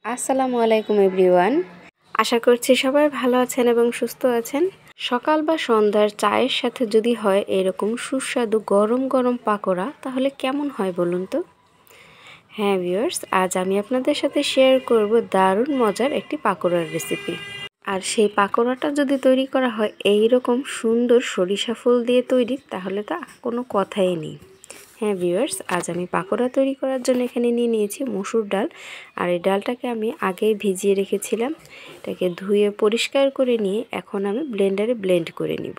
আসসালামু আলাইকুম এভরিওয়ান। আশা করছি সবাই ভালো আছেন এবং সুস্থ আছেন। সকাল বা সন্ধ্যার চায়ের সাথে যদি হয় এরকম সুস্বাদু গরম গরম পাকোড়া, তাহলে কেমন হয় বলুন তো? হ্যাঁ ভিউয়ার্স, আজ আমি আপনাদের সাথে শেয়ার করব দারুণ মজার একটি পাকোড়ার রেসিপি। আর সেই পাকোড়াটা যদি তৈরি করা হয় এই রকম সুন্দর সরিষা ফুল দিয়ে তৈরি, তাহলে তো কোনো কথাই নেই। হ্যাঁ ভিউয়ার্স, আজ আমি পাকোড়া তৈরি করার জন্য এখানে নিয়ে নিয়েছি মসুর ডাল। আর এই ডালটাকে আমি আগেই ভিজিয়ে রেখেছিলাম। এটাকে ধুয়ে পরিষ্কার করে নিয়ে এখন আমি ব্লেন্ডারে ব্লেন্ড করে নিব।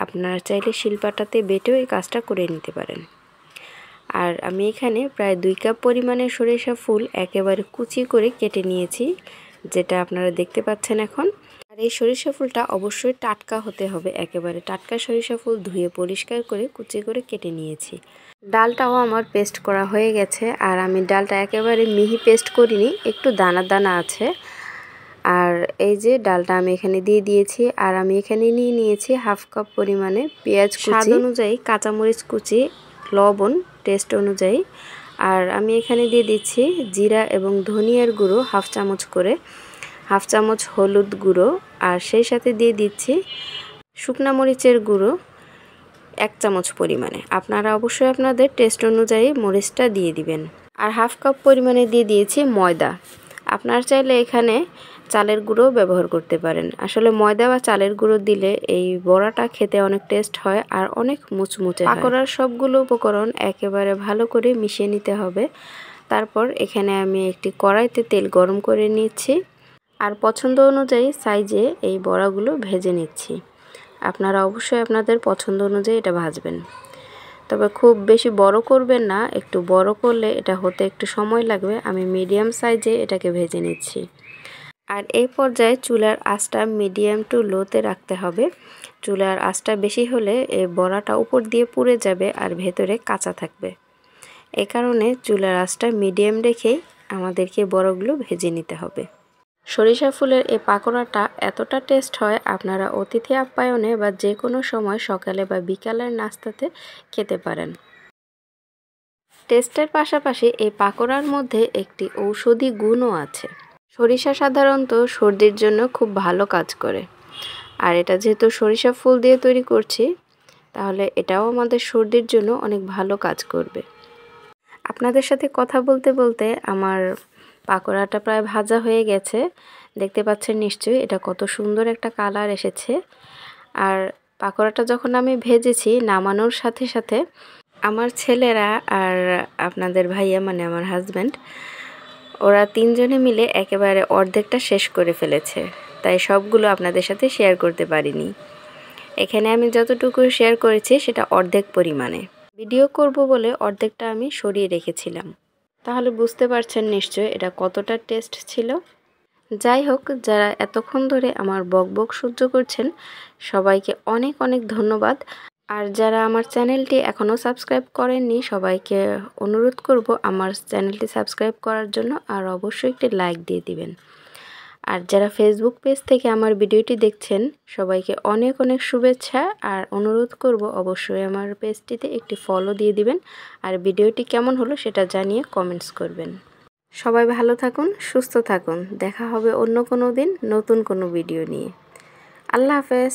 আপনারা চাইলে শিলপাটাতে বেটেও এই কাজটা করে নিতে পারেন। আর আমি এখানে প্রায় 2 কাপ পরিমাণে সরিষা ফুল একেবারে কুচি করে কেটে নিয়েছি, যেটা আপনারা দেখতে পাচ্ছেন এখন। আর এই সরিষা ফুলটা অবশ্যই টাটকা হতে হবে, একেবারে টাটকা সরিষা ফুল ধুয়ে পরিষ্কার করে কুচি করে কেটে নিয়েছি। ডালটাও আমার পেস্ট করা হয়ে গেছে। আর আমি ডালটা একেবারে মিহি পেস্ট করিনি, একটু দানা দানা আছে। আর এই যে ডালটা আমি এখানে দিয়ে দিয়েছি। আর আমি এখানে নিয়ে নিয়েছি হাফ কাপ পরিমাণে পেঁয়াজ কুচি, স্বাদ অনুযায়ী কাঁচামরিচ কুচি, লবণ টেস্ট অনুযায়ী। আর আমি এখানে দিয়ে দিচ্ছি জিরা এবং ধনিয়ার গুঁড়ো হাফ চামচ করে, হাফ চামচ হলুদ গুঁড়ো, আর সেই সাথে দিয়ে দিচ্ছি শুকনা মরিচের গুঁড়ো 1 চামচ পরিমাণে। আপনারা অবশ্যই আপনাদের টেস্ট অনুযায়ী মরিচটা দিয়ে দিবেন। আর হাফ কাপ পরিমাণে দিয়ে দিয়েছি ময়দা। আপনারা চাইলে এখানে চালের গুঁড়ো ব্যবহার করতে পারেন। আসলে ময়দা বা চালের গুঁড়ো দিলে এই বড়াটা খেতে অনেক টেস্ট হয় আর অনেক মুচমুচে হয়। পাকোড়ার সবগুলো উপকরণ একেবারে ভালো করে মিশিয়ে নিতে হবে। তারপর এখানে আমি একটি কড়াইতে তেল গরম করে নিচ্ছি। আর পছন্দ অনুযায়ী সাইজে এই বড়াগুলো ভেজে নিচ্ছি। আপনারা অবশ্যই আপনাদের পছন্দ অনুযায়ী এটা ভাজবেন। তবে খুব বেশি বড় করবেন না, একটু বড় করলে এটা হতে একটু সময় লাগবে। আমি মিডিয়াম সাইজে এটাকে ভেজে নিচ্ছি। আর এই পর্যায়ে চুলার আঁচটা মিডিয়াম টু লোতে রাখতে হবে। চুলার আঁচটা বেশি হলে এই বড়াটা উপর দিয়ে পুড়ে যাবে আর ভেতরে কাঁচা থাকবে। এই কারণে চুলার আঁচটা মিডিয়াম রেখেই আমাদেরকে বড়াগুলো ভেজে নিতে হবে। সরিষা ফুলের এই পাকোড়াটা এতটা টেস্ট হয়, আপনারা অতিথি আপ্যায়নে বা যে কোনো সময় সকালে বা বিকালের নাস্তাতে খেতে পারেন। টেস্টের পাশাপাশি এই পাকোড়ার মধ্যে একটি ঔষধি গুণও আছে। সরিষা সাধারণত সর্দির জন্য খুব ভালো কাজ করে। আর এটা যেহেতু সরিষা ফুল দিয়ে তৈরি করছি, তাহলে এটাও আমাদের সর্দির জন্য অনেক ভালো কাজ করবে। আপনাদের সাথে কথা বলতে বলতে আমার পাকোড়াটা প্রায় ভাজা হয়ে গেছে। দেখতে পাচ্ছেন নিশ্চয়ই এটা কত সুন্দর একটা কালার এসেছে। আর পাকোড়াটা যখন আমি ভেজেছি, নামানোর সাথে সাথে আমার ছেলেরা আর আপনাদের ভাইয়া মানে আমার হাজব্যান্ড, ওরা 3 জনে মিলে একেবারে অর্ধেকটা শেষ করে ফেলেছে। তাই সবগুলো আপনাদের সাথে শেয়ার করতে পারিনি। এখানে আমি যতটুকু শেয়ার করেছি সেটা অর্ধেক পরিমাণে। ভিডিও করব বলে অর্ধেকটা আমি সরিয়ে রেখেছিলাম। তাহলে বুঝতে পারছেন নিশ্চয় এটা কতটা টেস্ট ছিল। যাই হোক, যারা এতক্ষণ ধরে আমার বকবক সহ্য করছেন সবাইকে অনেক অনেক ধন্যবাদ। আর যারা আমার চ্যানেলটি এখনও সাবস্ক্রাইব করেননি, সবাইকে অনুরোধ করব আমার চ্যানেলটি সাবস্ক্রাইব করার জন্য, আর অবশ্যই একটি লাইক দিয়ে দিবেন। আর যারা ফেসবুক পেজ থেকে আমার ভিডিওটি দেখছেন সবাইকে অনেক অনেক শুভেচ্ছা। আর অনুরোধ করব অবশ্যই আমার পেজটিতে একটি ফলো দিয়ে দিবেন। আর ভিডিওটি কেমন হলো সেটা জানিয়ে কমেন্টস করবেন। সবাই ভালো থাকুন, সুস্থ থাকুন। দেখা হবে অন্য কোনো দিন নতুন কোনো ভিডিও নিয়ে। আল্লাহ হাফেজ।